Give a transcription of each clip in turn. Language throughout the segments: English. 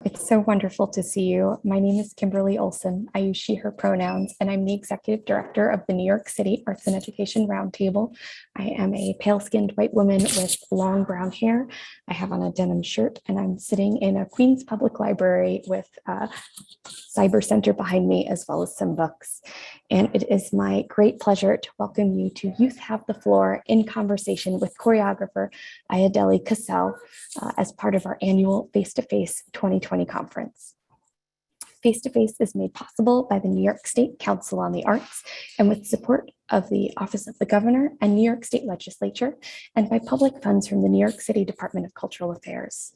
It's so wonderful to see you. My name is Kimberly Olsen. I use she, her pronouns, and I'm the executive director of the New York City Arts and Education Roundtable. I am a pale-skinned white woman with long brown hair. I have on a denim shirt, and I'm sitting in a Queens Public Library with a cyber center behind me, as well as some books. And it is my great pleasure to welcome you to Youth Have the Floor in conversation with choreographer Ayodele Casel as part of our annual Face-to-Face 2020 conference. Face-to-Face is made possible by the New York State Council on the Arts and with support of the Office of the Governor and New York State Legislature, and by public funds from the New York City Department of Cultural Affairs.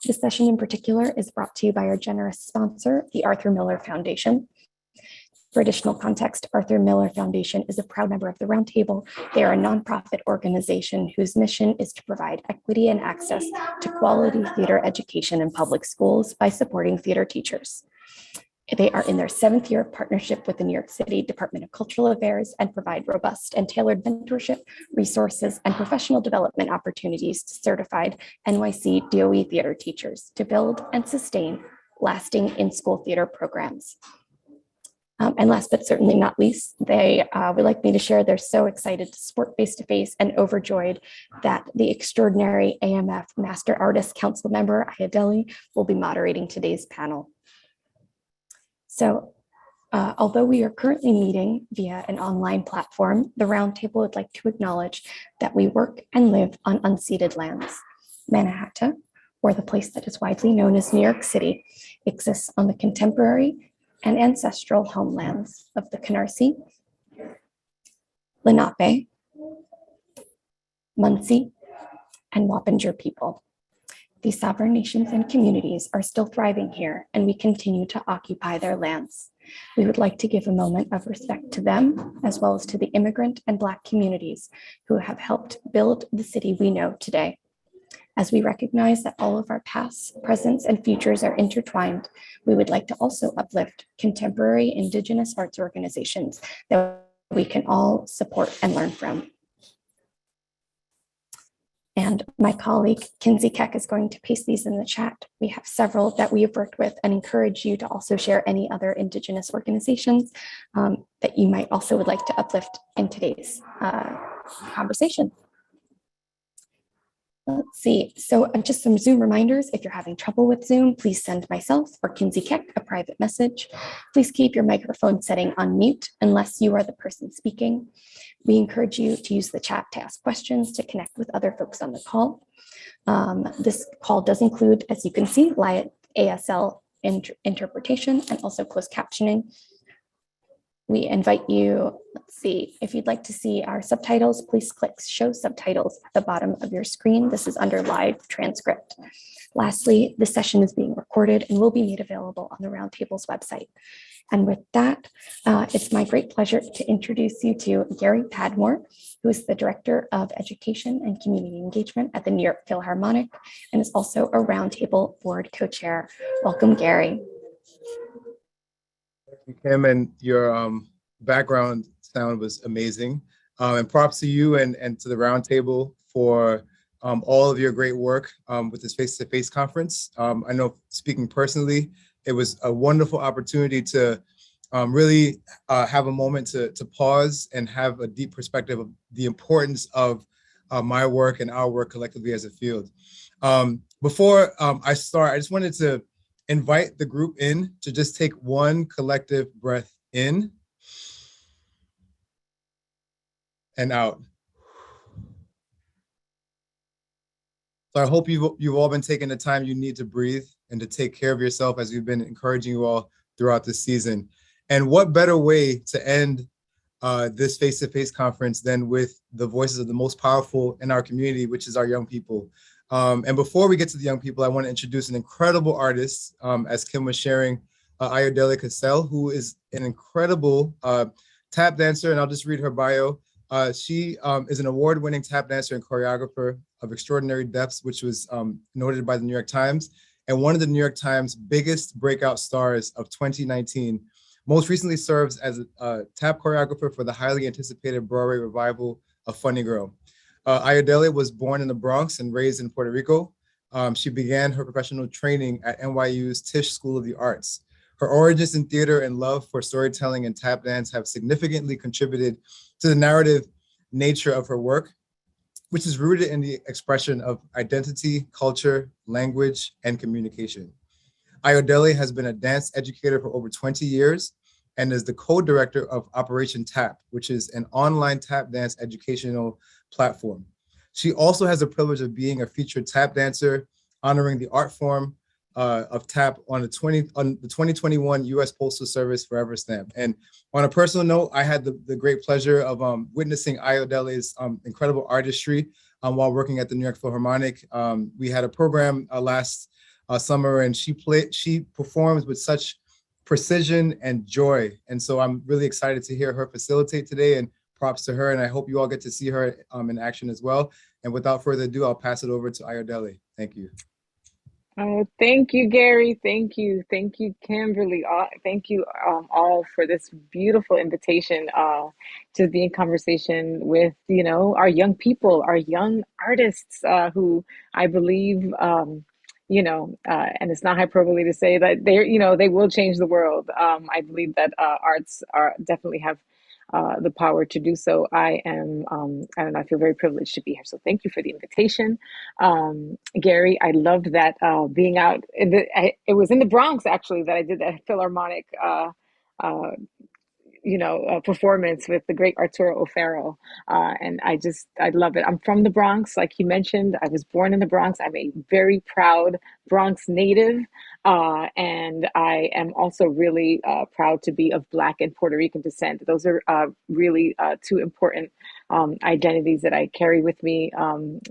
This session in particular is brought to you by our generous sponsor, the Arthur Miller Foundation. For additional context, Arthur Miller Foundation is a proud member of the Roundtable. They are a nonprofit organization whose mission is to provide equity and access to quality theater education in public schools by supporting theater teachers. They are in their 7th year of partnership with the New York City Department of Cultural Affairs and provide robust and tailored mentorship, resources, and professional development opportunities to certified NYC DOE theater teachers to build and sustain lasting in-school theater programs. And last but certainly not least, they would like me to share they're so excited to support Face-to-Face and overjoyed that the extraordinary AMF Master Artist Council member, Ayodele, will be moderating today's panel. So although we are currently meeting via an online platform, the Roundtable would like to acknowledge that we work and live on unceded lands. Manhattan, or the place that is widely known as New York City, exists on the contemporary and ancestral homelands of the Canarsie, Lenape, Munsee, and Wappinger people. These sovereign nations and communities are still thriving here, and we continue to occupy their lands. We would like to give a moment of respect to them, as well as to the immigrant and Black communities who have helped build the city we know today. As we recognize that all of our past, presents, and futures are intertwined, we would like to also uplift contemporary Indigenous arts organizations that we can all support and learn from. And my colleague, Kinsey Keck, is going to paste these in the chat. We have several that we have worked with and encourage you to also share any other Indigenous organizations that you might also would like to uplift in today's conversation. Let's see, so just some Zoom reminders. If you're having trouble with Zoom, please send myself or Kinsey Keck a private message. Please keep your microphone setting on mute unless you are the person speaking. We encourage you to use the chat to ask questions, to connect with other folks on the call. This call does include, as you can see, live ASL interpretation and also closed captioning. We invite you, let's see, if you'd like to see our subtitles, please click show subtitles at the bottom of your screen. This is under live transcript. Lastly, this session is being recorded and will be made available on the Roundtable's website. And with that, it's my great pleasure to introduce you to Gary Padmore, who is the Director of Education and Community Engagement at the New York Philharmonic and is also a Roundtable Board Co-Chair. Welcome, Gary. Kim, and your background sound was amazing. And props to you and to the Roundtable for all of your great work with this face-to-face conference. I know, speaking personally, it was a wonderful opportunity to really have a moment to pause and have a deep perspective of the importance of my work and our work collectively as a field. Before I start, I just wanted to invite the group in to just take one collective breath in and out. So I hope you've all been taking the time you need to breathe and to take care of yourself, as we've been encouraging you all throughout this season. And what better way to end this face-to-face conference than with the voices of the most powerful in our community, which is our young people. And before we get to the young people, I want to introduce an incredible artist, as Kim was sharing, Ayodele Casel, who is an incredible tap dancer, and I'll just read her bio. She is an award-winning tap dancer and choreographer of extraordinary depths, which was noted by the New York Times, and one of the New York Times' biggest breakout stars of 2019. Most recently serves as a tap choreographer for the highly anticipated Broadway revival of Funny Girl. Ayodele was born in the Bronx and raised in Puerto Rico. She began her professional training at NYU's Tisch School of the Arts. Her origins in theater and love for storytelling and tap dance have significantly contributed to the narrative nature of her work, which is rooted in the expression of identity, culture, language, and communication. Ayodele has been a dance educator for over 20 years and is the co-director of Operation Tap, which is an online tap dance educational platform. She also has the privilege of being a featured tap dancer, honoring the art form of tap on the 2021 U.S. Postal Service Forever Stamp. And on a personal note, I had the great pleasure of witnessing Ayodele's incredible artistry while working at the New York Philharmonic. We had a program last summer, and she performs with such precision and joy. And so I'm really excited to hear her facilitate today, and props to her. And I hope you all get to see her in action as well. And without further ado, I'll pass it over to Ayodele. Thank you. Oh, thank you, Gary. Thank you. Thank you, Kimberly. Thank you all for this beautiful invitation to be in conversation with, our young people, our young artists who I believe, and it's not hyperbole to say that they will change the world. I believe that arts definitely have the power to do so. I don't know, I feel very privileged to be here. So thank you for the invitation. Gary, I loved that being out it was in the Bronx actually that I did that Philharmonic uh, performance with the great Arturo O'Farrell. And I love it. I'm from the Bronx, like you mentioned. I was born in the Bronx. I'm a very proud Bronx native. And I am also really proud to be of Black and Puerto Rican descent. Those are really two important identities that I carry with me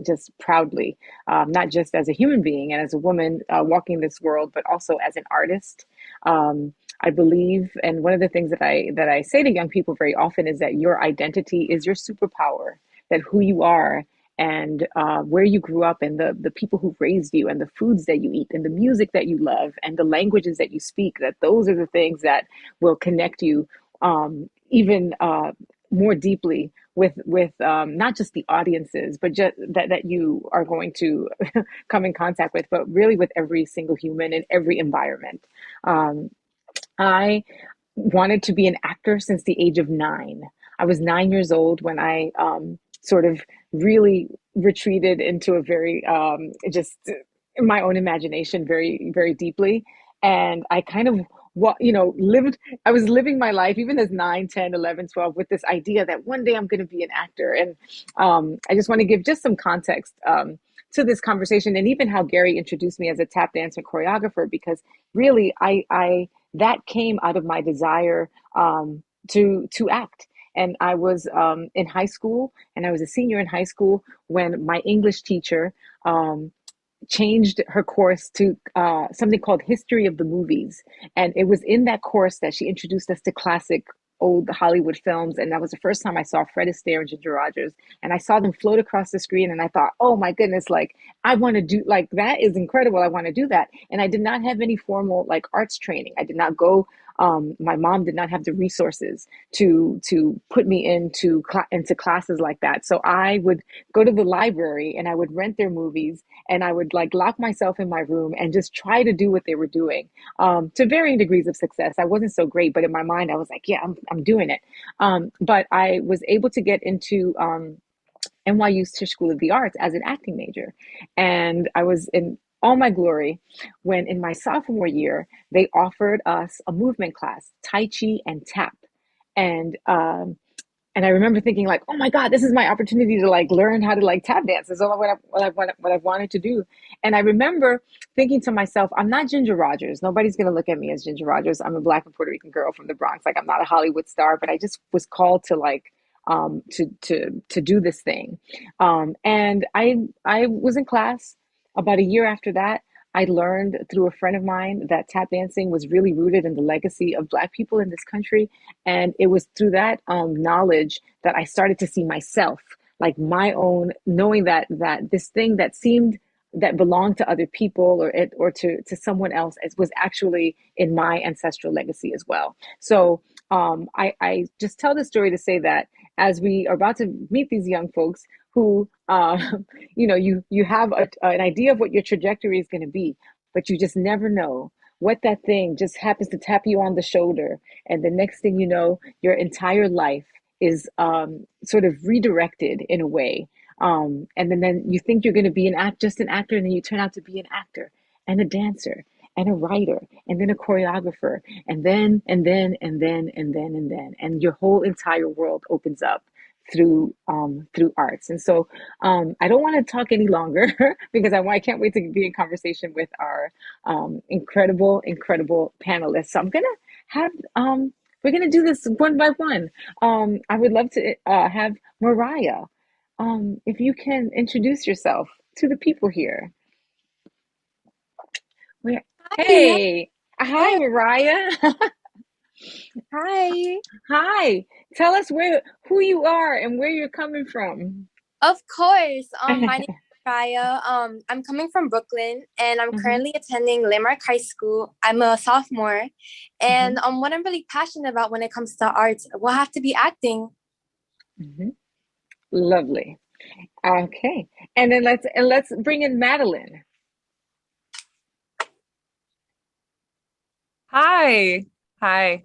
just proudly, not just as a human being and as a woman walking this world, but also as an artist. I believe, and one of the things that I say to young people very often is that your identity is your superpower, that who you are and where you grew up and the people who raised you and the foods that you eat and the music that you love and the languages that you speak, that those are the things that will connect you even more deeply with not just the audiences, but just that you are going to come in contact with, but really with every single human in every environment. I wanted to be an actor since the age of 9. I was 9 years old when I sort of really retreated into a very, just in my own imagination, very, very deeply. And I kind of, I was living my life, even as 9, 10, 11, 12, with this idea that one day I'm going to be an actor. And I just want to give just some context to this conversation, and even how Gary introduced me as a tap dancer choreographer, because really I that came out of my desire to act. And I was in high school, and I was a senior in high school when my English teacher changed her course to something called History of the Movies. And it was in that course that she introduced us to classic old Hollywood films. And that was the first time I saw Fred Astaire and Ginger Rogers. And I saw them float across the screen. And I thought, oh my goodness, like I want to do, like, that is incredible. I want to do that. And I did not have any formal like arts training. I did not go. My mom did not have the resources to put me into classes like that. So I would go to the library and I would rent their movies, and I would like lock myself in my room and just try to do what they were doing to varying degrees of success. I wasn't so great, but in my mind, I was like, yeah, I'm doing it. But I was able to get into NYU's Tisch School of the Arts as an acting major. And I was in all my glory when in my sophomore year, they offered us a movement class, Tai Chi and tap. And and I remember thinking like, oh my God, this is my opportunity to like learn how to like tap dance. This is all what I've wanted to do. And I remember thinking to myself, I'm not Ginger Rogers. Nobody's going to look at me as Ginger Rogers. I'm a Black and Puerto Rican girl from the Bronx. Like I'm not a Hollywood star, but I just was called to like, to do this thing. And I was in class about a year after that. I learned through a friend of mine that tap dancing was really rooted in the legacy of Black people in this country. And it was through that knowledge that I started to see myself, like my own, knowing that this thing that seemed that belonged to other people or to someone else was actually in my ancestral legacy as well. So I just tell this story to say that as we are about to meet these young folks who, you have an idea of what your trajectory is going to be, but you just never know what that thing just happens to tap you on the shoulder. And the next thing you know, your entire life is sort of redirected in a way. And then you think you're going to be just an actor, and then you turn out to be an actor and a dancer and a writer and then a choreographer and your whole entire world opens up through arts. And so I don't want to talk any longer because I can't wait to be in conversation with our incredible panelists. So I'm gonna have we're gonna do this one by one. I would love to have Mariah, if you can introduce yourself to the people here. Where, Hi. hey, hi, Mariah. Hi. Hi. Tell us who you are and where you're coming from. Of course. My name is Raya. I'm coming from Brooklyn, and I'm Mhm. currently attending Landmark High School. I'm a sophomore, and Mm-hmm. what I'm really passionate about when it comes to arts will have to be acting. Mm-hmm. Lovely. Okay. And then let's bring in Madeline. Hi. Hi.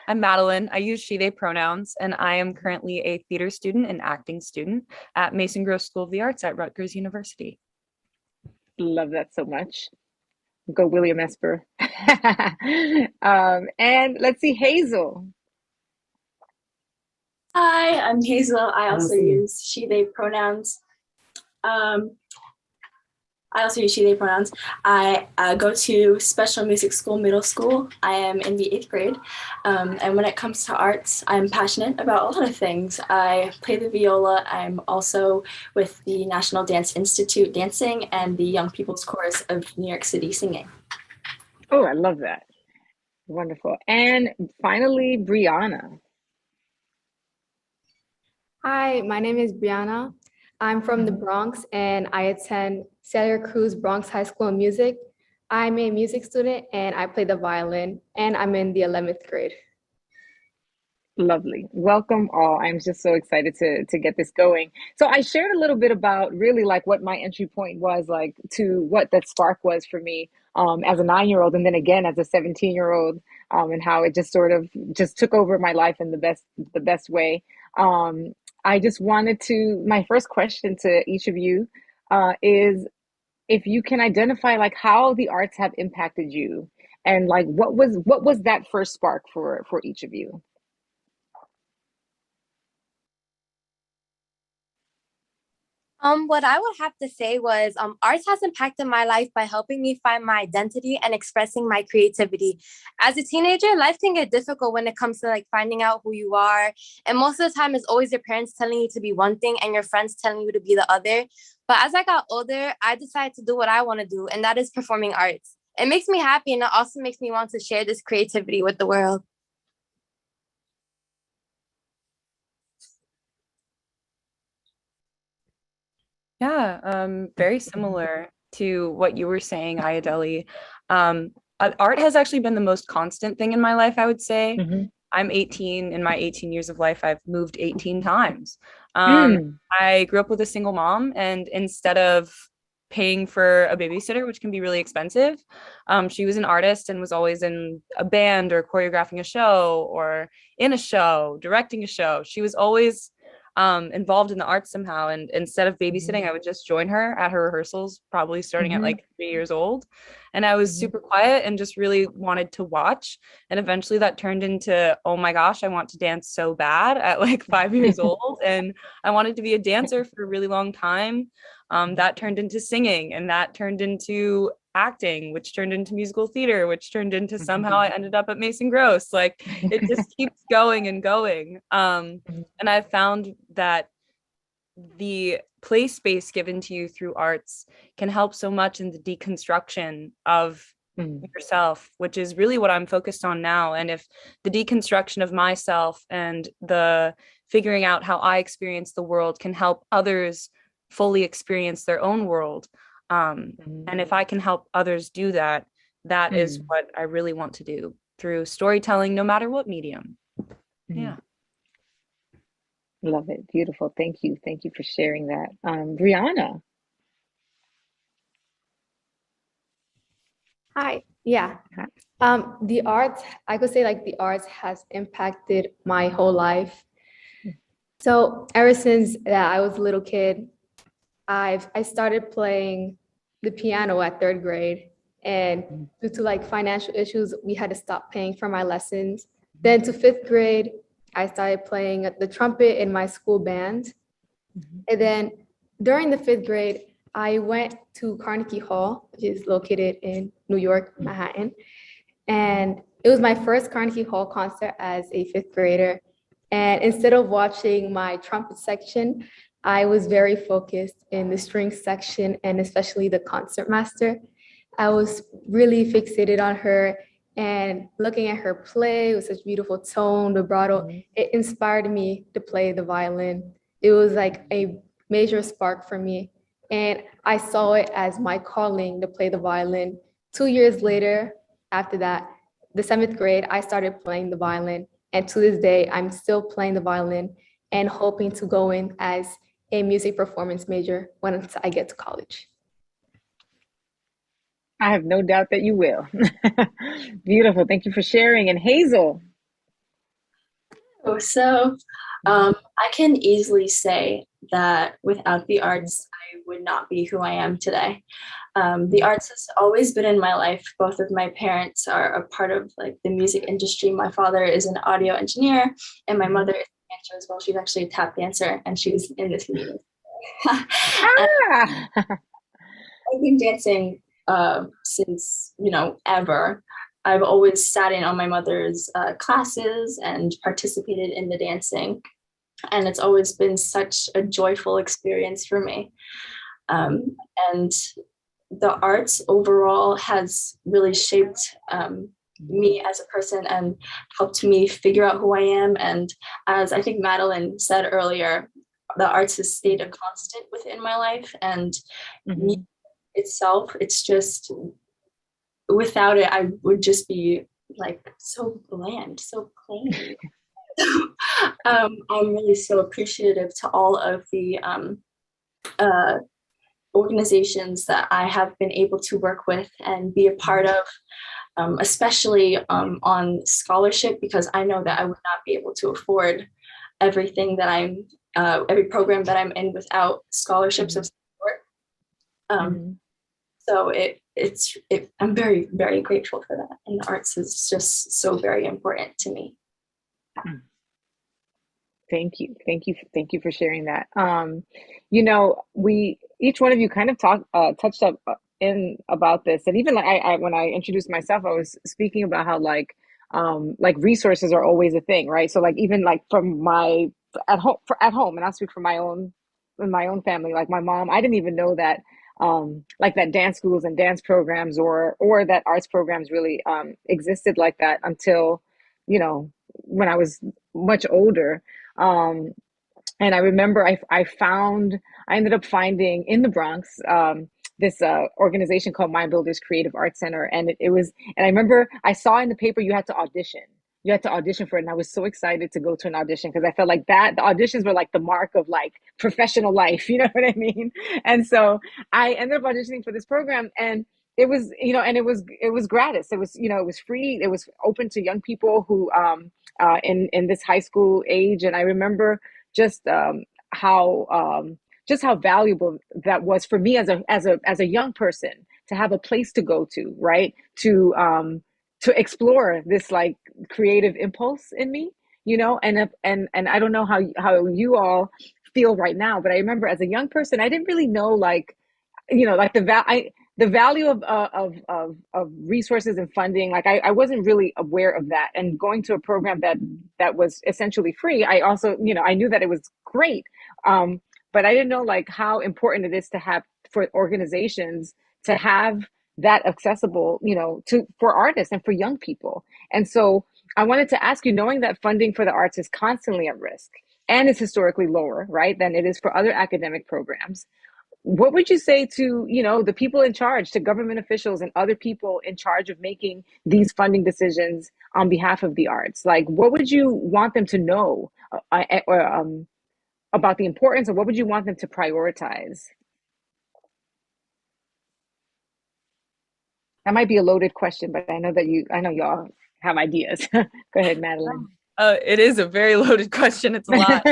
I'm Madeline. I use she, they pronouns, and I am currently a theater student and acting student at Mason Gross School of the Arts at Rutgers University. Love that so much. Go William Esper. And let's see, Hazel. Hi, I'm Hazel. I also use she, they pronouns. I go to Special Music School Middle School. I am in the 8th grade. And when it comes to arts, I'm passionate about a lot of things. I play the viola. I'm also with the National Dance Institute dancing and the Young People's Chorus of New York City singing. Oh, I love that. Wonderful. And finally, Brianna. Hi, my name is Brianna. I'm from the Bronx and I attend Santa Cruz Bronx High School of Music. I'm a music student and I play the violin and I'm in the 11th grade. Lovely. Welcome all. I'm just so excited to get this going. So I shared a little bit about really like what my entry point was like to what that spark was for me as a 9-year-old and then again as a 17-year-old and how it just sort of just took over my life in the best way. I just wanted my first question to each of you is if you can identify like how the arts have impacted you and like what was that first spark for each of you? What I would have to say was arts has impacted my life by helping me find my identity and expressing my creativity. As a teenager, life can get difficult when it comes to like finding out who you are. And most of the time it's always your parents telling you to be one thing and your friends telling you to be the other. But as I got older, I decided to do what I want to do, and that is performing arts. It makes me happy, and it also makes me want to share this creativity with the world. Yeah, very similar to what you were saying, Ayodele. Art has actually been the most constant thing in my life, I would say. Mm-hmm. I'm 18. In my 18 years of life, I've moved 18 times. Mm. I grew up with a single mom, and instead of paying for a babysitter, which can be really expensive, she was an artist and was always in a band or choreographing a show or in a show, directing a show. She was always involved in the arts somehow. And instead of babysitting, I would just join her at her rehearsals, probably starting at like 3 years old. And I was super quiet and just really wanted to watch. And eventually that turned into, oh my gosh, I want to dance so bad at like 5 years old. And I wanted to be a dancer for a really long time. That turned into singing, and that turned into acting, which turned into musical theater, which turned into somehow I ended up at Mason Gross. Like it just keeps going and going. And I've found that the play space given to you through arts can help so much in the deconstruction of yourself, which is really what I'm focused on now. And if the deconstruction of myself and the figuring out how I experience the world can help others fully experience their own world, and if I can help others do that, that is what I really want to do through storytelling, no matter what medium. Yeah. Love it. Beautiful. Thank you. Thank you for sharing that. Brianna. Hi. Yeah. Hi. The arts, I could say like the arts has impacted my whole life. So ever since that I was a little kid, I started playing the piano at third grade. And due to like financial issues, we had to stop paying for my lessons. Then to fifth grade, I started playing the trumpet in my school band. And then during the fifth grade, I went to Carnegie Hall, which is located in New York, Manhattan. And it was my first Carnegie Hall concert as a fifth grader. And instead of watching my trumpet section, I was very focused in the string section and especially the concertmaster. I was really fixated on her and looking at her play with such beautiful tone, vibrato. It inspired me to play the violin. It was like a major spark for me. And I saw it as my calling to play the violin. 2 years later, after that, the seventh grade, I started playing the violin. And to this day, I'm still playing the violin and hoping to go in as a music performance major once I get to college. I have no doubt that you will. Beautiful. Thank you for sharing. And Hazel. So I can easily say that without the arts, I would not be who I am today. The arts has always been in my life. Both of my parents are a part of like the music industry. My father is an audio engineer and my mother is a dancer as well. She's actually a tap dancer and she's in this meeting. I've been dancing since, ever. I've always sat in on my mother's classes and participated in the dancing. And it's always been such a joyful experience for me. And the arts overall has really shaped me as a person and helped me figure out who I am. And as I think Madeline said earlier, the arts has stayed a constant within my life. And me itself, it's just, without it, I would just be like so bland, so plain. I'm really so appreciative to all of the organizations that I have been able to work with and be a part of, especially on scholarship, because I know that I would not be able to afford everything that every program that I'm in without scholarships of support. So I'm very, very grateful for that. And the arts is just so very important to me. Thank you. Thank you. Thank you for sharing that. Each one of you kind of touched up in about this. And even like I when I introduced myself, I was speaking about how like resources are always a thing, right? So like even like from my at home, and I'll speak for my own family, like my mom, I didn't even know that like that dance schools and dance programs or that arts programs really existed like that until, when I was much older. And I remember I ended up finding in the Bronx this organization called Mind Builders Creative Arts Center. And and I remember I saw in the paper you had to audition. You had to audition for it. And I was so excited to go to an audition because I felt like the auditions were like the mark of like professional life. You know what I mean? And so I ended up auditioning for this program, and it was, and it was gratis. It was, it was free. It was open to young people who, in this high school age. And I remember just how valuable that was for me as a young person to have a place to go to, right? To explore this like creative impulse in me, and I don't know how you all feel right now, but I remember as a young person, I didn't really know like, like the value of resources and funding. Like I wasn't really aware of that, and going to a program that was essentially free. I also, I knew that it was great. But I didn't know like how important it is to have for organizations to have that accessible, for artists and for young people. And so I wanted to ask you, knowing that funding for the arts is constantly at risk and is historically lower, right, than it is for other academic programs, what would you say to, the people in charge, to government officials and other people in charge of making these funding decisions on behalf of the arts? Like, what would you want them to know about the importance, or what would you want them to prioritize? That might be a loaded question, but I know y'all have ideas. Go ahead, Madeline. It is a very loaded question. It's a lot.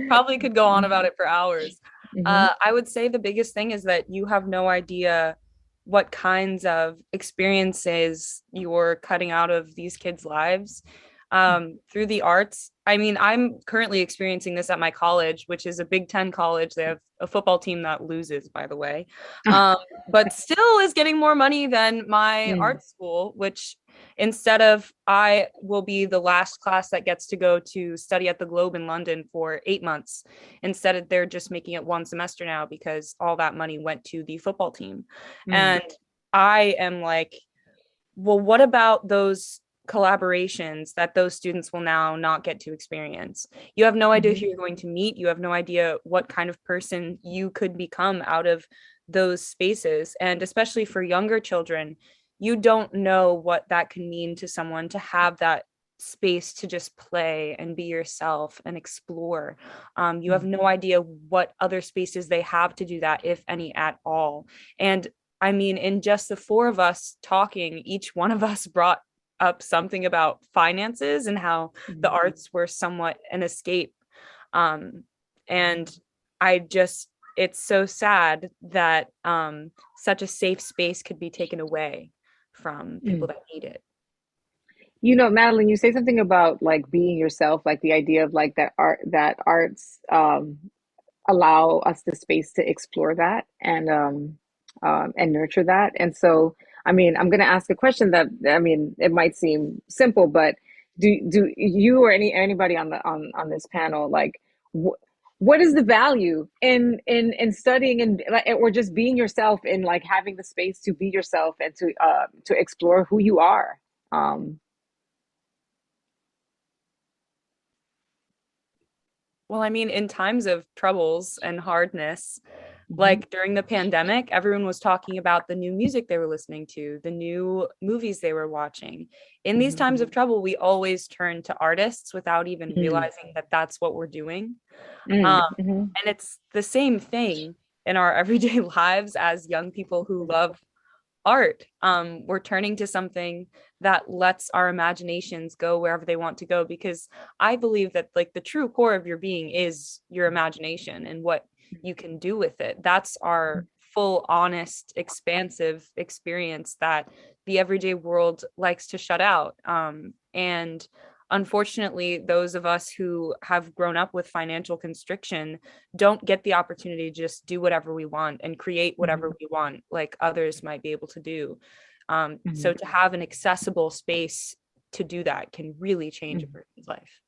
Probably could go on about it for hours. I would say the biggest thing is that you have no idea what kinds of experiences you're cutting out of these kids' lives through the arts. I mean, I'm currently experiencing this at my college, which is a Big Ten college. They have a football team that loses, by the way, but still is getting more money than my art school, which instead of I will be the last class that gets to go to study at the Globe in London for 8 months. Instead of they're just making it one semester now because all that money went to the football team. And I am like, well, what about those collaborations that those students will now not get to experience? You have no idea who you're going to meet. You have no idea what kind of person you could become out of those spaces. And especially for younger children, you don't know what that can mean to someone to have that space to just play and be yourself and explore. You have no idea what other spaces they have to do that, if any at all. And I mean, in just the four of us talking, each one of us brought up something about finances and how the arts were somewhat an escape. And it's so sad that such a safe space could be taken away from people that need it. You know, Madeline, you say something about like being yourself, like the idea of like that arts allow us the space to explore that and nurture that. And so, I mean, I'm going to ask a question that, I mean, it might seem simple, but do you or anybody on this panel, like, what is the value in studying and or just being yourself, and like having the space to be yourself and to explore who you are? Well, I mean, in times of troubles and hardness, like during the pandemic, everyone was talking about the new music they were listening to, the new movies they were watching. In these times of trouble, we always turn to artists without even realizing that that's what we're doing. And it's the same thing in our everyday lives as young people who love art. We're turning to something that lets our imaginations go wherever they want to go, because I believe that like the true core of your being is your imagination and what you can do with it. That's our full, honest, expansive experience that the everyday world likes to shut out. And unfortunately, those of us who have grown up with financial constriction don't get the opportunity to just do whatever we want and create whatever we want, like others might be able to do. So to have an accessible space to do that can really change a person's life.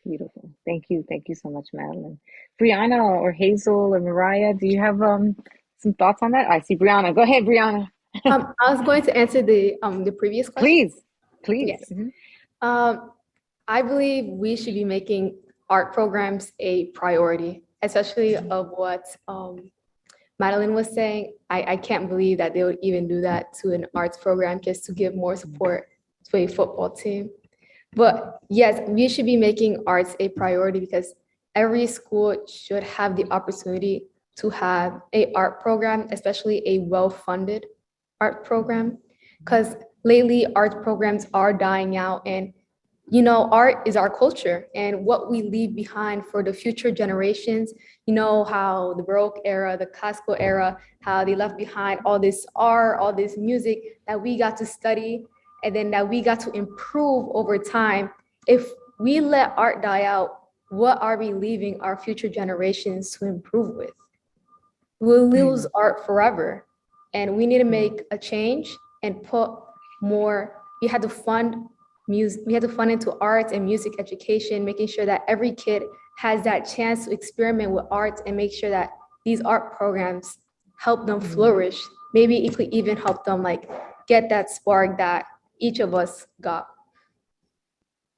Beautiful. Thank you so much, Madeline. Brianna or Hazel or Mariah, do you have some thoughts on that? I see Brianna. Go ahead, Brianna. I was going to answer the previous question. Please. Yes. I believe we should be making art programs a priority, especially of what Madeline was saying. I can't believe that they would even do that to an arts program just to give more support to a football team. But yes, we should be making arts a priority, because every school should have the opportunity to have an art program, especially a well-funded art program, because lately art programs are dying out. And you know, art is our culture and what we leave behind for the future generations. You know how the Baroque era, the classical era, how they left behind all this art, all this music that we got to study and then that we got to improve over time. If we let art die out, what are we leaving our future generations to improve with? We'll lose art forever. And we need to make a change and put more, we had to fund music, we had to fund into arts and music education, making sure that every kid has that chance to experiment with art and make sure that these art programs help them flourish. Maybe it could even help them like get that spark that each of us got.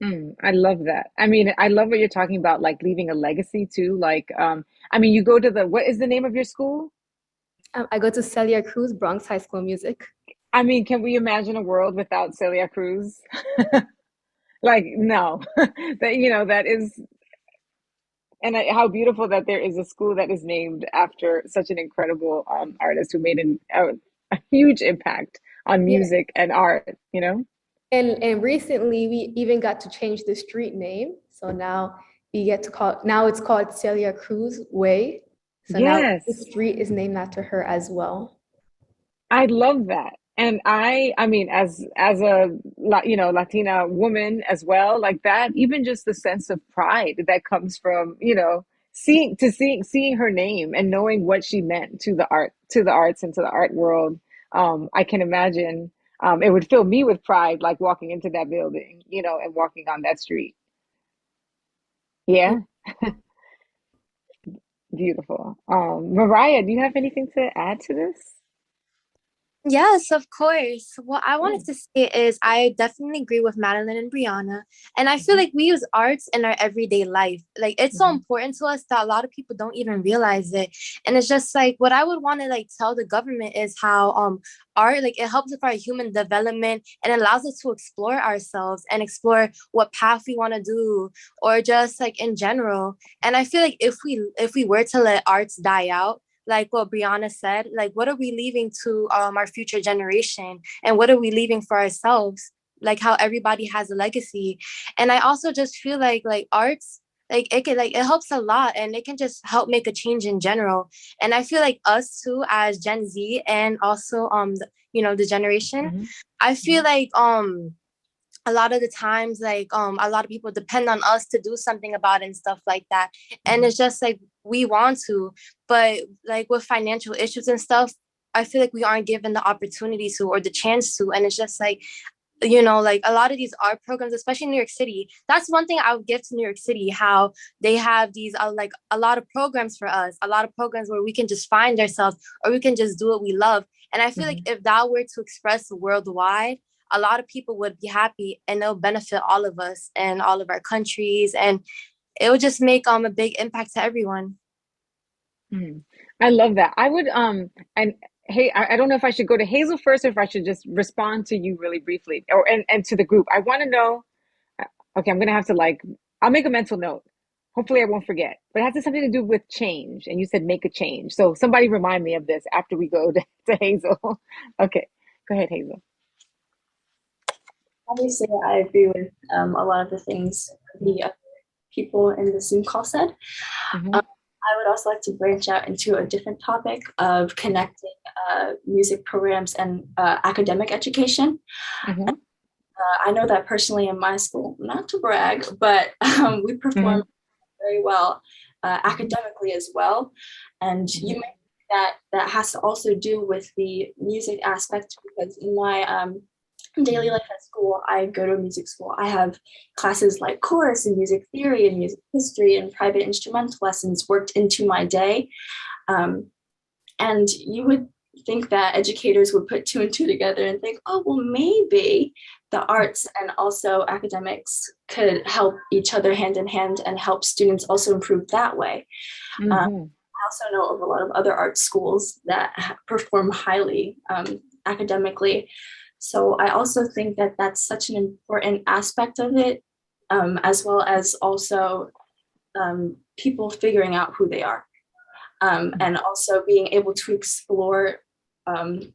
I love that. I mean, I love what you're talking about, like leaving a legacy too. Like, I mean, you go to what is the name of your school? I go to Celia Cruz Bronx High School of Music. I mean, can we imagine a world without Celia Cruz? Like, no. That, that is, and how beautiful that there is a school that is named after such an incredible artist who made a huge impact on Yeah. music and art. And recently we even got to change the street name. So now now it's called Celia Cruz Way. So now the Yes. street is named after her as well. I love that. And I mean, as a Latina woman as well, like that, even just the sense of pride that comes from, seeing her name and knowing what she meant to the arts and to the art world. I can imagine it would fill me with pride, like walking into that building, and walking on that street. Yeah, beautiful. Mariah, do you have anything to add to this? Yes, of course. What I Yeah. wanted to say is I definitely agree with Madeline and Brianna. And I feel like we use arts in our everyday life. Like it's so Mhm. important to us that a lot of people don't even realize it. And it's just like what I would want to like tell the government is how art like it helps with our human development and allows us to explore ourselves and explore what path we want to do or just like in general. And I feel like if we were to let arts die out, like what Brianna said, like what are we leaving to our future generation and what are we leaving for ourselves? Like how everybody has a legacy. And I also just feel like arts, like it can like it helps a lot and it can just help make a change in general. And I feel like us too as Gen Z and also the generation, Mhm. I feel like a lot of the times like a lot of people depend on us to do something about it and stuff like that, and Mhm. it's just like we want to, but like with financial issues and stuff, I feel like we aren't given the opportunity to or the chance to. And it's just like like a lot of these art programs, especially in New York City, that's one thing I would give to New York City, how they have these like a lot of programs for us, a lot of programs where we can just find ourselves or we can just do what we love. And I feel like Mhm. if that were to express worldwide, a lot of people would be happy and it'll benefit all of us and all of our countries, and it would just make a big impact to everyone. Mm. I love that. I would and hey, I don't know if I should go to Hazel first or if I should just respond to you really briefly or and to the group. I want to know, okay, I'm gonna have to like I'll make a mental note. Hopefully I won't forget. But it has something to do with change. And you said make a change. So somebody remind me of this after we go to Hazel. Okay. Go ahead, Hazel. Obviously, I agree with a lot of the things the other people in the Zoom call said. Hmm. Um, I would also like to branch out into a different topic of connecting music programs and academic education. Hmm. I know that personally in my school, not to brag, but we perform Hmm. very well academically as well. And you may think that that has to also do with the music aspect, because in my daily life at school, I go to a music school. I have classes like chorus and music theory and music history and private instrumental lessons worked into my day. Um, and you would think that educators would put two and two together and think, oh, well, maybe the arts and also academics could help each other hand in hand and help students also improve that way. Hmm. I also know of a lot of other art schools that perform highly academically. So I also think that that's such an important aspect of it, as well as also people figuring out who they are, and also being able to explore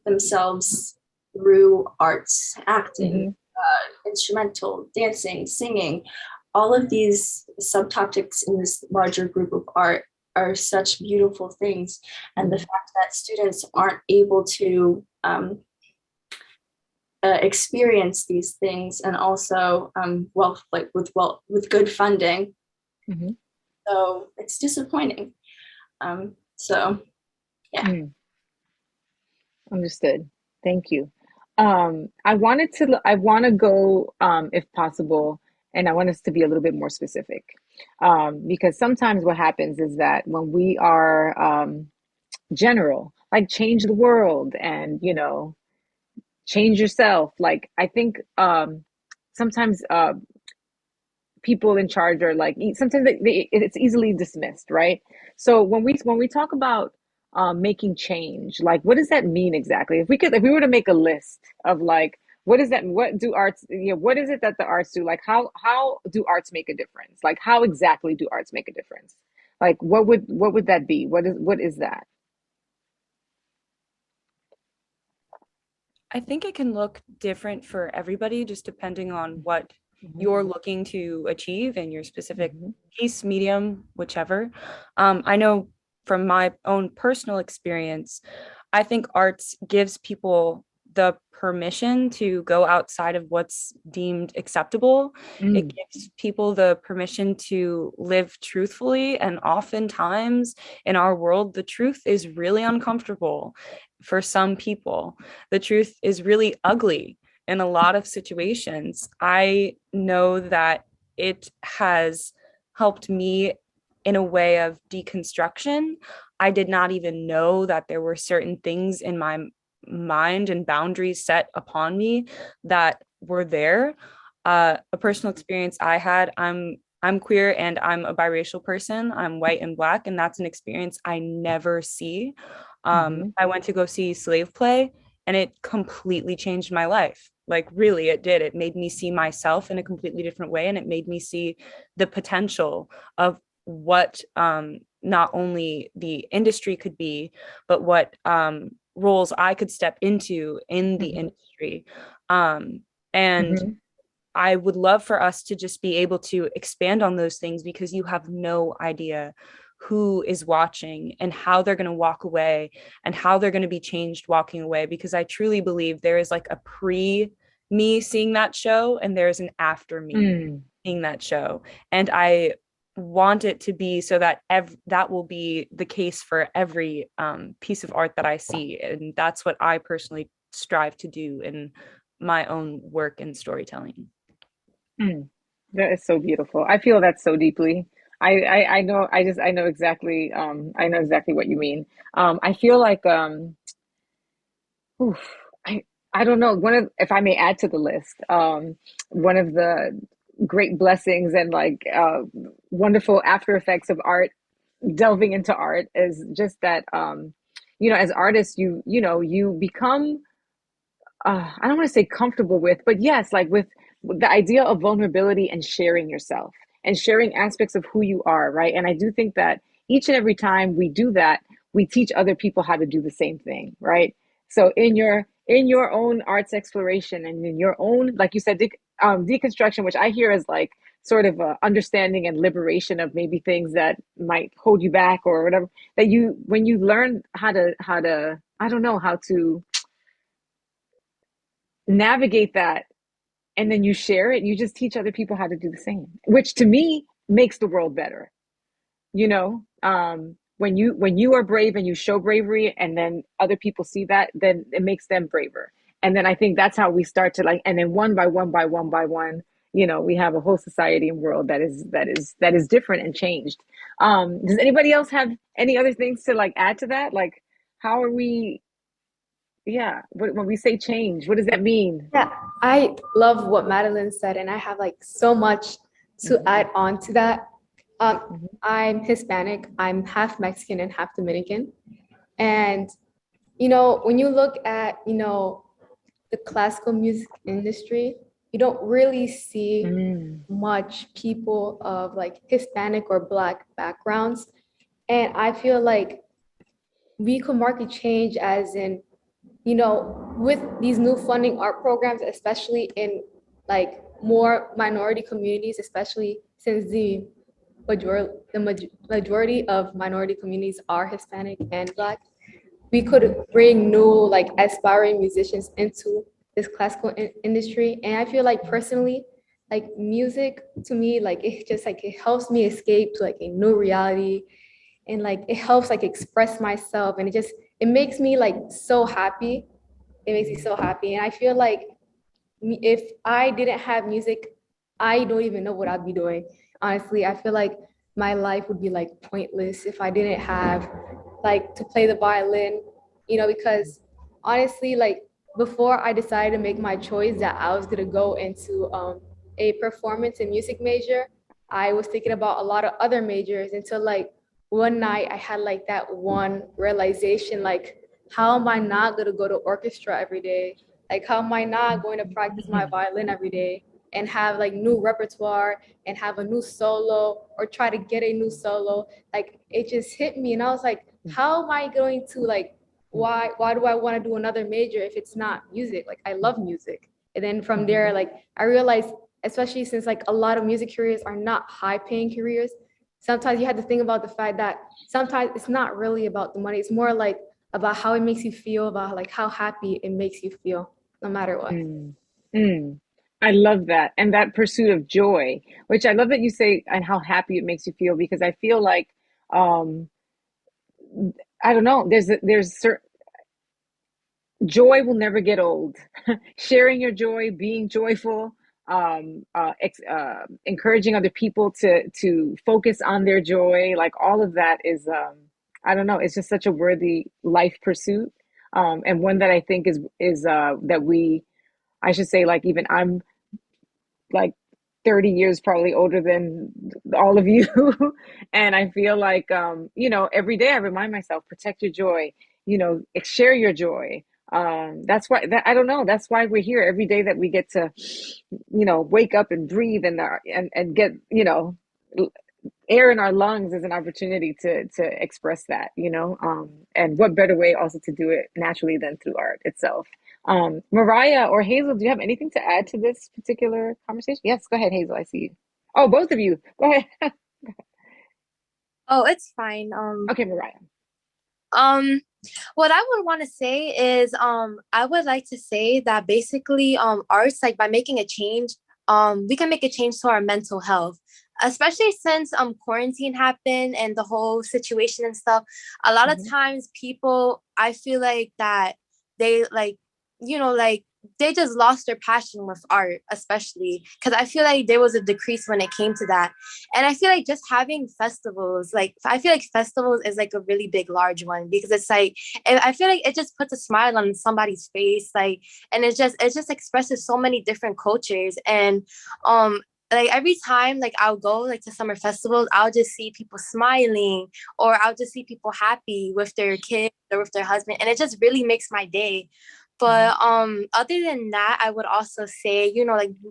themselves through arts, acting, Hmm. instrumental, dancing, singing. All of these subtopics in this larger group of art are such beautiful things. And the fact that students aren't able to experience these things, and also with good funding, Hmm. so it's disappointing. So yeah. Understood. Thank you. I want to go, if possible, and I want us to be a little bit more specific. Because sometimes what happens is that when we are general, like change the world and, change yourself, like I think sometimes people in charge are like, sometimes it's easily dismissed, right? So when we talk about making change? Like, what does that mean exactly? If we were to make a list of like, what is that? What do arts, what is it that the arts do? Like, how do arts make a difference? Like, how exactly do arts make a difference? Like, what would that be? What is that? I think it can look different for everybody, just depending on what Mhm, you're looking to achieve in your specific mhm, piece, medium, whichever. I know from my own personal experience, I think arts gives people the permission to go outside of what's deemed acceptable. It mm, gives people the permission to live truthfully. And oftentimes in our world, the truth is really uncomfortable for some people. The truth is really ugly in a lot of situations. I know that it has helped me in a way of deconstruction. I did not even know that there were certain things in my mind and boundaries set upon me that were there. A personal experience I had, I'm queer and I'm a biracial person. I'm white and black, and that's an experience I never see. mhm, I went to go see Slave Play, and it completely changed my life. Like, really, it did. It made me see myself in a completely different way, and it made me see the potential of what not only the industry could be, but what roles I could step into in the mhm, industry. And mhm, I would love for us to just be able to expand on those things, because you have no idea who is watching and how they're going to walk away and how they're going to be changed walking away. Because I truly believe there is like a pre me seeing that show and there's an after me mm. seeing that show. And I want it to be so that that will be the case for every piece of art that I see. And that's what I personally strive to do in my own work and storytelling. Mm. That is so beautiful. I feel that so deeply. I know I know exactly what you mean. I feel like oof, I I don't know. One of, if I may add to the list, one of the great blessings and like wonderful after effects of art, delving into art, is just that as artists you become I don't want to say comfortable with, but yes, like with the idea of vulnerability and sharing yourself and sharing aspects of who you are, right? And I do think that each and every time we do that, we teach other people how to do the same thing, right? So in your own arts exploration and in your own, like you said, deconstruction, which I hear as like sort of a understanding and liberation of maybe things that might hold you back or whatever, that you when you learn how to I don't know how to navigate that and then you share it, you just teach other people how to do the same, which to me makes the world better. When you are brave and you show bravery and then other people see that, then it makes them braver. And then I think that's how we start to like, and then one by one by one by one, we have a whole society and world that is different and changed. Does anybody else have any other things to like add to that? Like, how are we, yeah, when we say change, what does that mean? Yeah, I love what Madeline said, and I have like so much to Mhm, add on to that. mhm, I'm Hispanic, I'm half Mexican and half Dominican. And, when you look at, the classical music industry, you don't really see mm, much people of like Hispanic or Black backgrounds. And I feel like we could market change as in, with these new funding art programs, especially in like more minority communities, especially since the majority of minority communities are Hispanic and Black, we mhm, could bring new like aspiring musicians into this classical industry. And I feel like personally, like music to me, like it just like it helps me escape to like a new reality, and like it helps like express myself, and it makes me like so happy. It makes me so happy. And I feel like if I didn't have music, I don't even know what I'd be doing. Honestly, I feel like my life would be like pointless if I didn't have like to play the violin, because honestly, like before I decided to make my choice that I was gonna go into a performance and music major, I was thinking about a lot of other majors until like one night I had like that one realization, like, how am I not going to go to orchestra every day? Like, how am I not going to practice my violin every day and have like new repertoire and have a new solo or try to get a new solo? Like, it just hit me. And I was like, how am I going to like, why do I want to do another major if it's not music? Like, I love music. And then from there, like, I realized, especially since like a lot of music careers are not high paying careers, sometimes you have to think about the fact that sometimes it's not really about the money. It's more like about how it makes you feel, about like how happy it makes you feel, no matter what. Mm. I love that. And that pursuit of joy, which I love that you say, and how happy it makes you feel, because I feel like, um, I don't know, there's certain joy will never get old. Sharing your joy, being joyful, encouraging other people to focus on their joy, like all of that is, I don't know, it's just such a worthy life pursuit, and one that I think is that I should say, like, even I'm like 30 years probably older than all of you. And I feel like, every day I remind myself, protect your joy, share your joy. That's why I don't know. That's why we're here every day, that we get to, wake up and breathe and get, air in our lungs is an opportunity to express that, and what better way also to do it naturally than through art itself. Mariah or Hazel, do you have anything to add to this particular conversation? Yes, go ahead, Hazel. I see you. Oh, both of you. Go ahead. Oh, it's fine. Okay, Mariah. What I would want to say is, I would like to say that basically, arts, like by making a change, we can make a change to our mental health, especially since quarantine happened and the whole situation and stuff. A lot of times people, I feel like that they like, like they just lost their passion with art, especially because I feel like there was a decrease when it came to that. And I feel like just having festivals, like I feel like festivals is like a really big, large one, because it's like, I feel like it just puts a smile on somebody's face, like, and it just expresses so many different cultures. And like every time like I'll go like to summer festivals, I'll just see people smiling, or I'll just see people happy with their kids or with their husband, and it just really makes my day. But other than that, I would also say,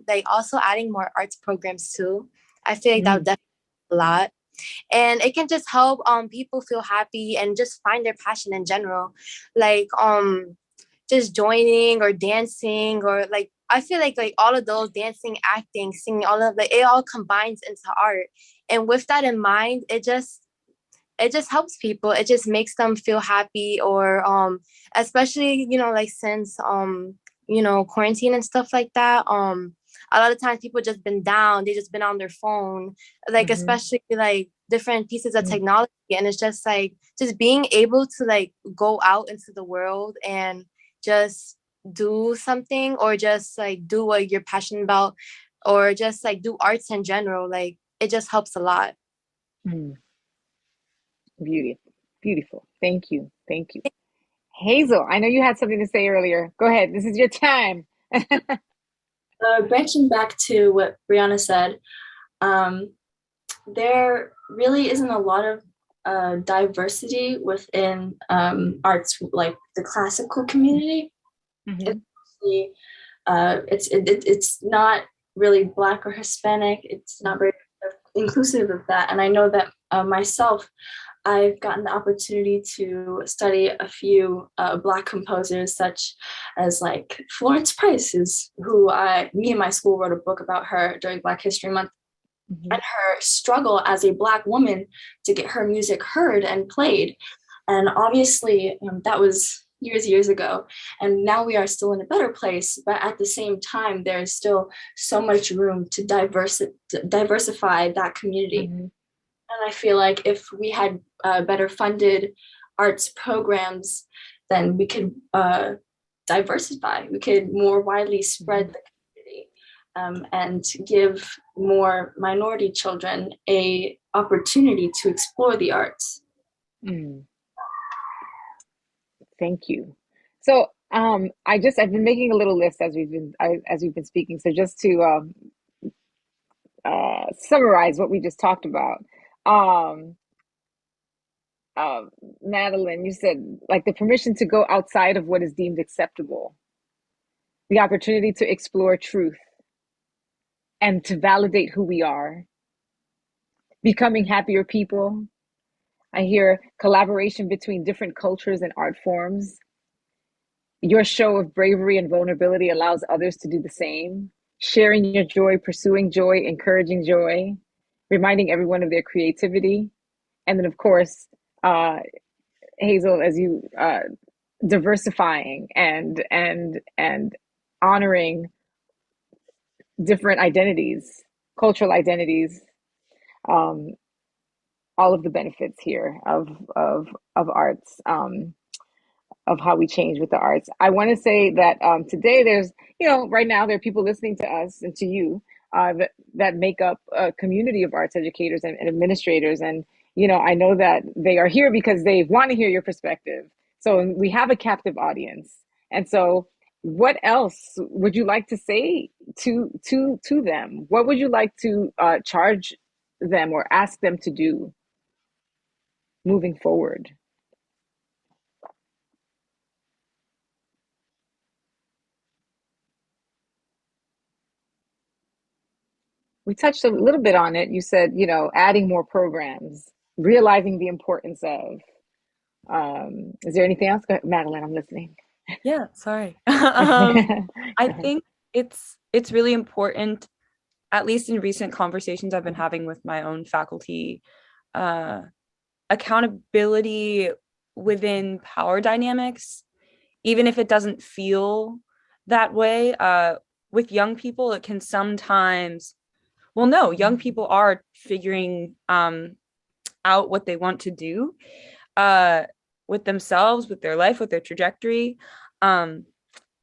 like also adding more arts programs too. I feel like that would definitely help a lot. And it can just help people feel happy and just find their passion in general. Like just joining or dancing, or like I feel like all of those, dancing, acting, singing, all of it all combines into art. And with that in mind, it just helps people. It just makes them feel happy, or especially, like since quarantine and stuff like that. A lot of times people just been down, they just been on their phone, like especially like different pieces of technology. And it's just like just being able to like go out into the world and just do something, or just like do what you're passionate about, or just like do arts in general. Like it just helps a lot. Beautiful. Thank you. Hazel, I know you had something to say earlier. Go ahead. This is your time. Branching back to what Brianna said, there really isn't a lot of diversity within arts, like the classical community. It's not really Black or Hispanic. It's not very inclusive of that. And I know that myself, I've gotten the opportunity to study a few Black composers, such as like Florence Price, me and my school wrote a book about her during Black History Month, and her struggle as a Black woman to get her music heard and played. And obviously that was years ago, and now we are still in a better place, but at the same time there's still so much room to diversify that community. And I feel like if we had better funded arts programs, then we could diversify. We could more widely spread the community, and give more minority children a opportunity to explore the arts. Thank you. So I've been making a little list as we've been speaking. So just to summarize what we just talked about. Madeline, you said like the permission to go outside of what is deemed acceptable, the opportunity to explore truth and to validate who we are, becoming happier people. I hear collaboration between different cultures and art forms. Your show of bravery and vulnerability allows others to do the same. Sharing your joy, pursuing joy, encouraging joy, reminding everyone of their creativity. And then, of course, Hazel, as you diversifying and honoring different identities, cultural identities, um, all of the benefits here of arts. Of how we change with the arts. I want to say that today there's, right now there are people listening to us and to you that make up a community of arts educators and administrators. And, I know that they are here because they want to hear your perspective. So we have a captive audience. And so what else would you like to say to them? What would you like to charge them or ask them to do moving forward? We touched a little bit on it. You said, adding more programs, realizing the importance of. Is there anything else? Go ahead, Madeline, I'm listening. Yeah, sorry. Go I ahead. think it's really important, at least in recent conversations I've been having with my own faculty, accountability within power dynamics, even if it doesn't feel that way. With young people, it can sometimes, well, no, young people are figuring out what they want to do with themselves, with their life, with their trajectory. And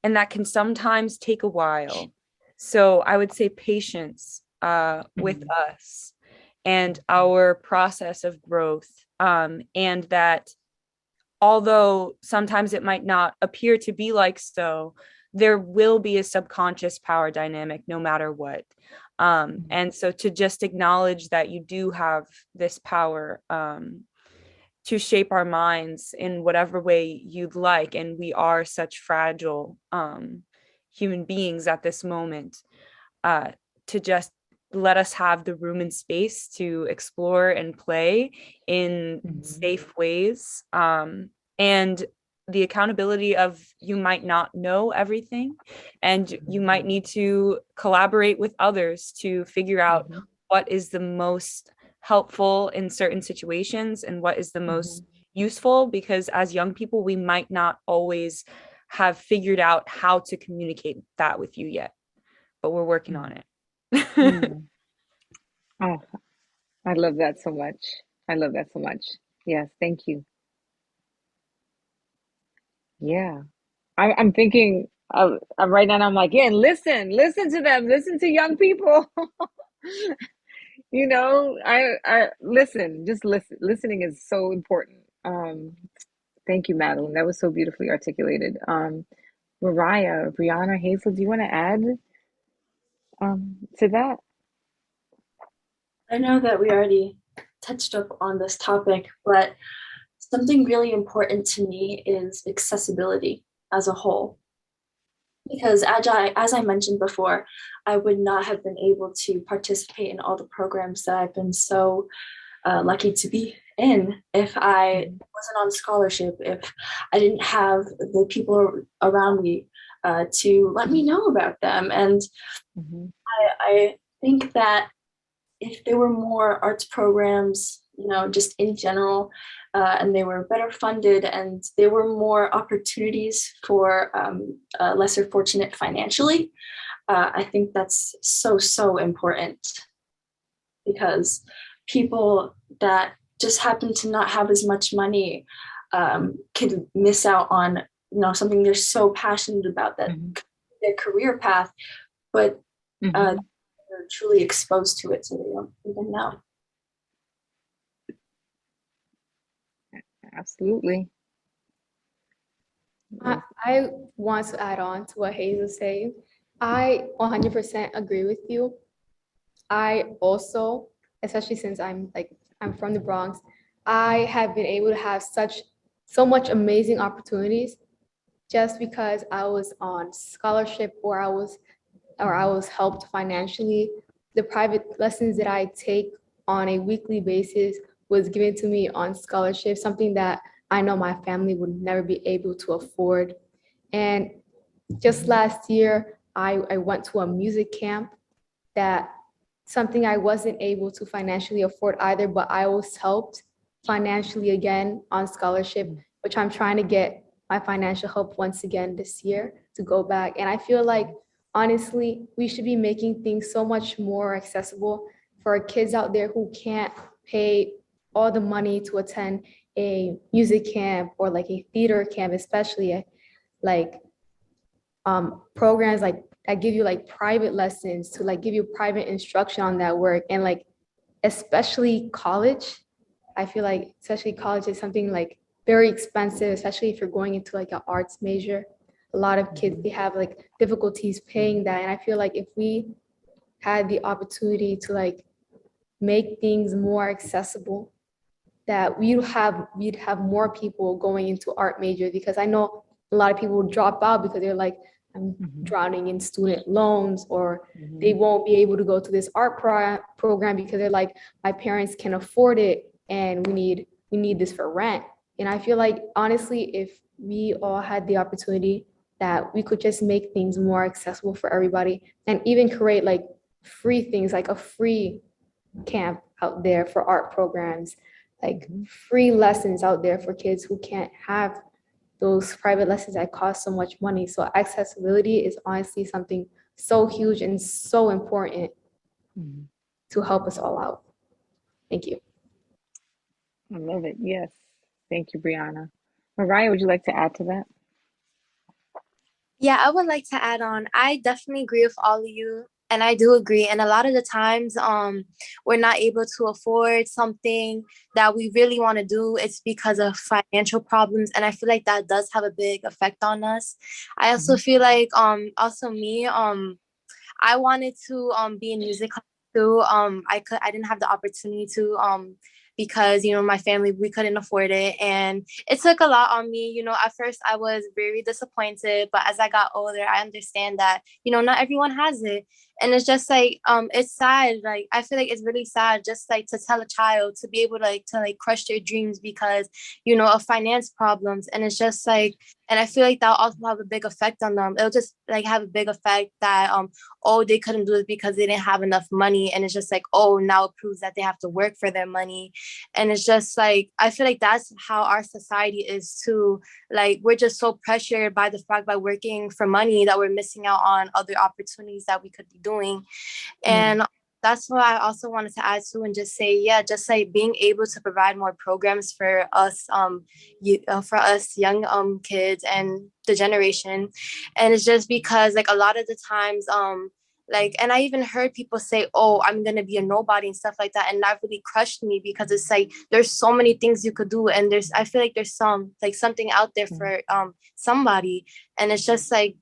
that can sometimes take a while. So I would say patience with us and our process of growth. And that although sometimes it might not appear to be like so, there will be a subconscious power dynamic no matter what. And so to just acknowledge that you do have this power to shape our minds in whatever way you'd like. And we are such fragile human beings at this moment, to just let us have the room and space to explore and play in safe ways. And the accountability of you might not know everything, and you might need to collaborate with others to figure out what is the most helpful in certain situations and what is the most useful, because as young people, we might not always have figured out how to communicate that with you yet, but we're working on it. Oh, I love that so much. I love that so much. Yes, thank you. Yeah. I'm thinking right now, I'm like, yeah, listen to them, listen to young people. I listen, just listen. Listening is so important. Thank you, Madeline. That was so beautifully articulated. Mariah, Brianna, Hazel, do you want to add to that? I know that we already touched up on this topic, but something really important to me is accessibility as a whole. Because as I mentioned before, I would not have been able to participate in all the programs that I've been so lucky to be in if I wasn't on scholarship, if I didn't have the people around me to let me know about them. And I think that if there were more arts programs, just in general, and they were better funded and there were more opportunities for lesser fortunate financially, I think that's so important, because people that just happen to not have as much money could miss out on something they're so passionate about, that their career path, but they're truly exposed to it, so they don't even know. Absolutely. I want to add on to what Hazel is saying. I 100% agree with you. I also, especially since I'm from the Bronx, I have been able to have so much amazing opportunities just because I was on scholarship or I was helped financially. The private lessons that I take on a weekly basis was given to me on scholarship, something that I know my family would never be able to afford. And just last year, I went to a music camp that something I wasn't able to financially afford either, but I was helped financially again on scholarship, which I'm trying to get my financial help once again this year to go back. And I feel like, honestly, we should be making things so much more accessible for kids out there who can't pay all the money to attend a music camp or like a theater camp, especially like programs like that give you like private lessons to like give you private instruction on that work. And like especially college, I feel like especially college is something like very expensive, especially if you're going into like an arts major. A lot of kids, they have like difficulties paying that. And I feel like if we had the opportunity to like make things more accessible, that we'd have more people going into art majors, because I know a lot of people will drop out because they're like, I'm drowning in student loans, or they won't be able to go to this art program because they're like, my parents can afford it and we need this for rent. And I feel like, honestly, if we all had the opportunity that we could just make things more accessible for everybody and even create like free things, like a free camp out there for art programs, like free lessons out there for kids who can't have those private lessons that cost so much money. So accessibility is honestly something so huge and so important to help us all out. Thank you. I love it. Yes. Thank you, Brianna. Mariah, would you like to add to that? Yeah, I would like to add on. I definitely agree with all of you. And I do agree. And a lot of the times, we're not able to afford something that we really want to do. It's because of financial problems. And I feel like that does have a big effect on us. I also feel like, also me, I wanted to be in music too. I didn't have the opportunity to because my family, we couldn't afford it, and it took a lot on me. At first I was very disappointed, but as I got older, I understand that not everyone has it, and it's just like it's sad. Like I feel like it's really sad just like to tell a child to be able to crush their dreams because of finance problems, and it's just like, and I feel like that'll also have a big effect on them. It'll just like have a big effect that oh, they couldn't do it because they didn't have enough money, and it's just like, oh, now it proves that they have to work for their money. And it's just like, I feel like that's how our society is too. Like we're just so pressured by the fact by working for money that we're missing out on other opportunities that we could be doing. And that's what I also wanted to add to and just say, yeah, just like being able to provide more programs for us, for us young kids and the generation. And it's just because like a lot of the times, like, and I even heard people say, oh, I'm going to be a nobody and stuff like that. And that really crushed me because it's like, there's so many things you could do. And I feel like there's something out there for somebody. And it's just like,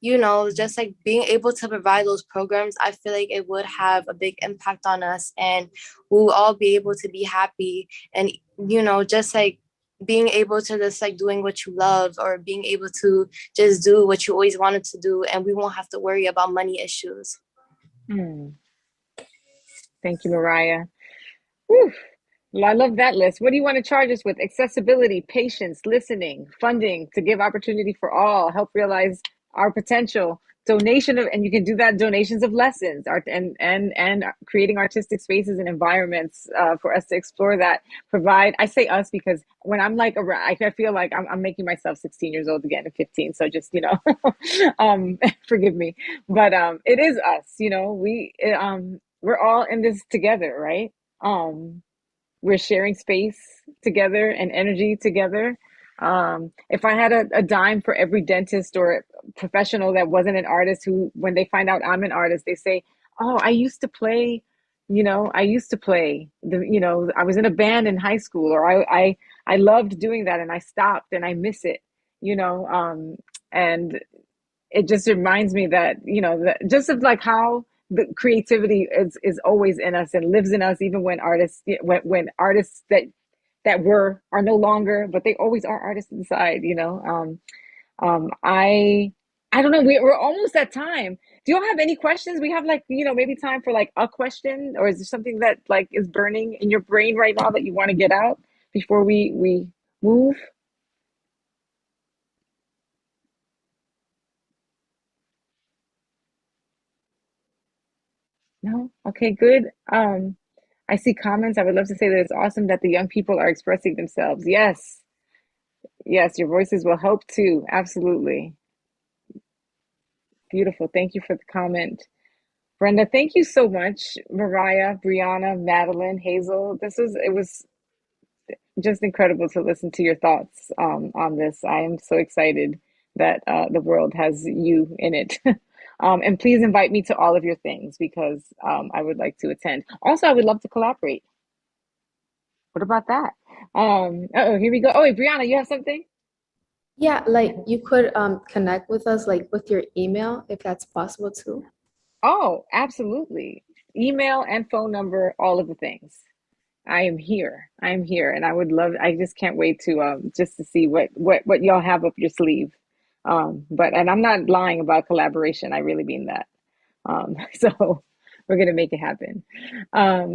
just like being able to provide those programs, I feel like it would have a big impact on us and we'll all be able to be happy. And, just like being able to just like doing what you love or being able to just do what you always wanted to do. And we won't have to worry about money issues. Thank you, Mariah. Whew. Well, I love that list. What do you want to charge us with? Accessibility, patience, listening, funding to give opportunity for all, help realize our potential, donation of, and you can do that, donations of lessons, art and creating artistic spaces and environments for us to explore that, provide. I say us because when I'm like around, I feel like I'm making myself 16 years old again at 15. So just, forgive me, but it is us, we're all in this together, right? We're sharing space together and energy together. If I had a dime for every dentist or professional that wasn't an artist who, when they find out I'm an artist, they say, oh, I used to play I was in a band in high school, or I loved doing that and I stopped and I miss it, and it just reminds me that, that just of like how the creativity is always in us and lives in us, even when artists that that are no longer, but they always are artists inside, you know. I don't know. We're almost at time. Do y'all have any questions? We have like, you know, maybe time for like a question, or is there something that like is burning in your brain right now that you want to get out before we move? No? Okay, good. I see comments. I would love to say that it's awesome that the young people are expressing themselves. Yes. Yes, your voices will help too. Absolutely. Beautiful. Thank you for the comment. Brenda, thank you so much. Mariah, Brianna, Madeline, Hazel. It was just incredible to listen to your thoughts on this. I am so excited that the world has you in it. And please invite me to all of your things because I would like to attend. Also, I would love to collaborate. What about that? Uh-oh, here we go. Oh, wait, Brianna, you have something? Yeah, like you could connect with us like with your email if that's possible too. Oh, absolutely. Email and phone number, all of the things. I am here. I am here, and I would love. I just can't wait to just to see what y'all have up your sleeve. But and I'm not lying about collaboration. I really mean that. So we're gonna make it happen.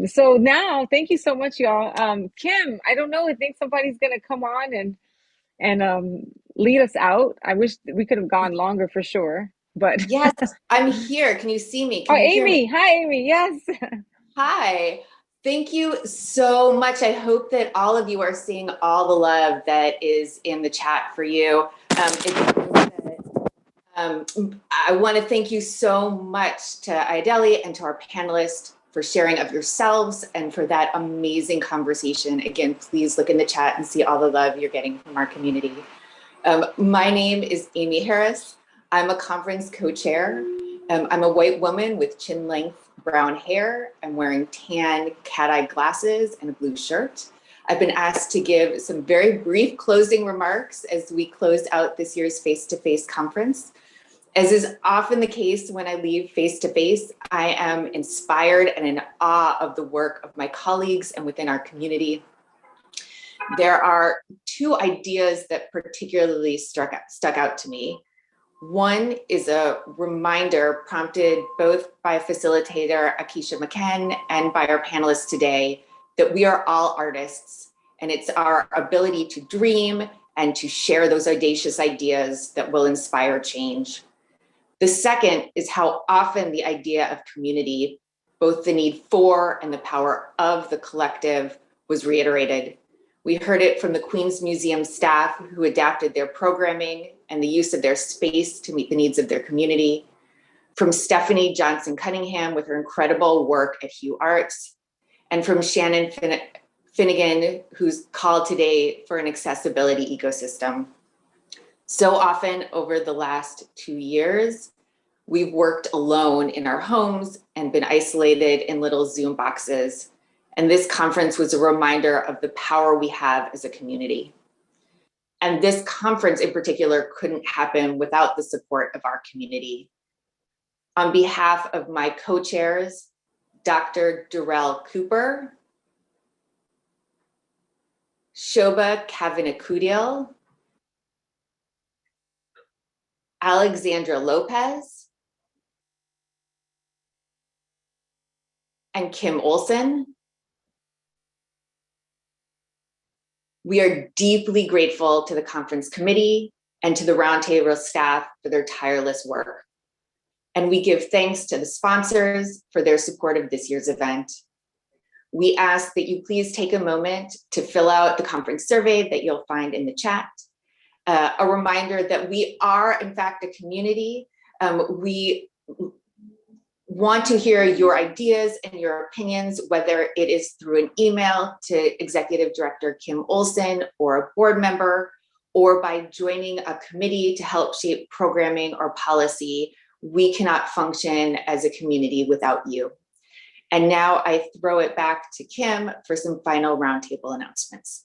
So now, thank you so much, y'all. Kim, I don't know. I think somebody's gonna come on and lead us out. I wish we could have gone longer for sure, but Yes, I'm here. Can you see me? oh, Can you hear me? Amy. Hi, Amy. Yes. Hi. Thank you so much. I hope that all of you are seeing all the love that is in the chat for you. I want to thank you so much to Ayodele and to our panelists for sharing of yourselves and for that amazing conversation. Again, please look in the chat and see all the love you're getting from our community. My name is Amy Harris. I'm a conference co-chair. I'm a white woman with chin-length brown hair. I'm wearing tan cat-eye glasses and a blue shirt. I've been asked to give some very brief closing remarks as we close out this year's face-to-face conference. As is often the case when I leave face-to-face, I am inspired and in awe of the work of my colleagues and within our community. There are two ideas that particularly stuck out to me. One is a reminder prompted both by facilitator Akisha McKen and by our panelists today that we are all artists, and it's our ability to dream and to share those audacious ideas that will inspire change. The second is how often the idea of community, both the need for and the power of the collective, was reiterated. We heard it from the Queens Museum staff who adapted their programming and the use of their space to meet the needs of their community, from Stephanie Johnson Cunningham with her incredible work at Hugh Arts, and from Shannon Finnegan, who's called today for an accessibility ecosystem. So often over the last 2 years, we've worked alone in our homes and been isolated in little Zoom boxes. And this conference was a reminder of the power we have as a community. And this conference in particular couldn't happen without the support of our community. On behalf of my co-chairs, Dr. Durrell Cooper, Shobha Kavanakudil, Alexandra Lopez, and Kim Olsen, we are deeply grateful to the conference committee and to the Roundtable staff for their tireless work. And we give thanks to the sponsors for their support of this year's event. We ask that you please take a moment to fill out the conference survey that you'll find in the chat. A reminder that we are, in fact, a community. We want to hear your ideas and your opinions, whether it is through an email to Executive Director Kim Olsen or a board member, or by joining a committee to help shape programming or policy. We cannot function as a community without you. And now I throw it back to Kim for some final roundtable announcements.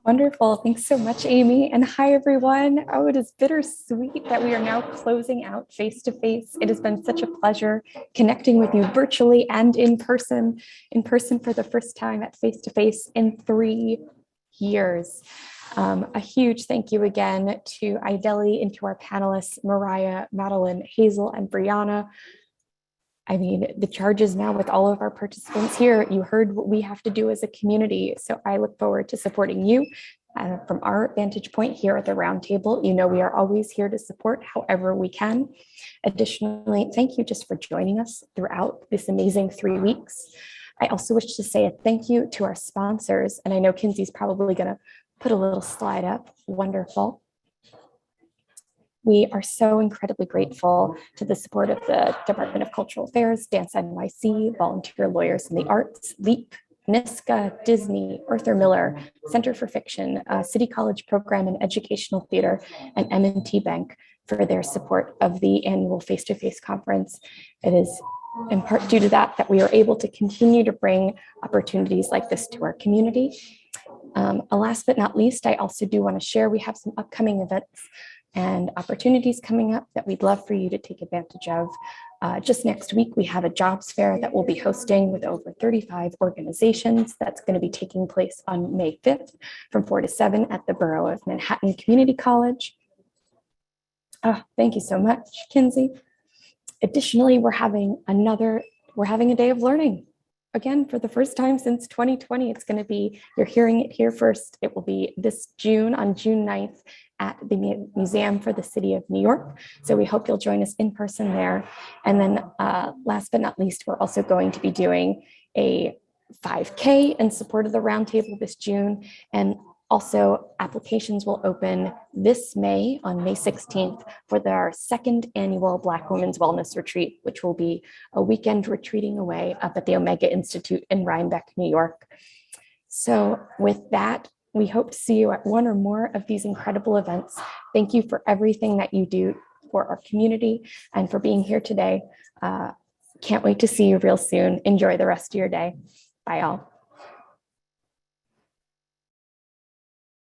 Wonderful. Thanks so much, Amy. And hi, everyone. Oh, it is bittersweet that we are now closing out face-to-face. It has been such a pleasure connecting with you virtually and in person for the first time at face-to-face in 3 years. A huge thank you again to Ayodele and to our panelists, Mariah, Madeline, Hazel, and Brianna. I mean, the charge is now with all of our participants here. You heard what we have to do as a community. So I look forward to supporting you from our vantage point here at the Roundtable. You know, we are always here to support however we can. Additionally, thank you just for joining us throughout this amazing 3 weeks. I also wish to say a thank you to our sponsors. And I know Kinsey's probably going to put a little slide up. Wonderful. We are so incredibly grateful to the support of the Department of Cultural Affairs, Dance NYC, Volunteer Lawyers in the Arts, LEAP, NISCA, Disney, Arthur Miller, Center for Fiction, City College Program in Educational Theater, and M&T Bank for their support of the annual face-to-face conference. It is in part due to that we are able to continue to bring opportunities like this to our community. Last but not least, I also do want to share we have some upcoming events and opportunities coming up that we'd love for you to take advantage of. Just next week, we have a jobs fair that we'll be hosting with over 35 organizations. That's going to be taking place on May 5th from 4 to 7 at the Borough of Manhattan Community College. Oh, thank you so much, Kinsey. Additionally, we're having a day of learning. Again, for the first time since 2020, it's going to be, you're hearing it here first. It will be this June, on June 9th, at the Museum for the City of New York. So we hope you'll join us in person there. And then last but not least, we're also going to be doing a 5K in support of the Roundtable this June. And also applications will open this May, on May 16th, for our second annual Black Women's Wellness Retreat, which will be a weekend retreating away up at the Omega Institute in Rhinebeck, New York. So with that, we hope to see you at one or more of these incredible events. Thank you for everything that you do for our community and for being here today. Can't wait to see you real soon. Enjoy the rest of your day. Bye all.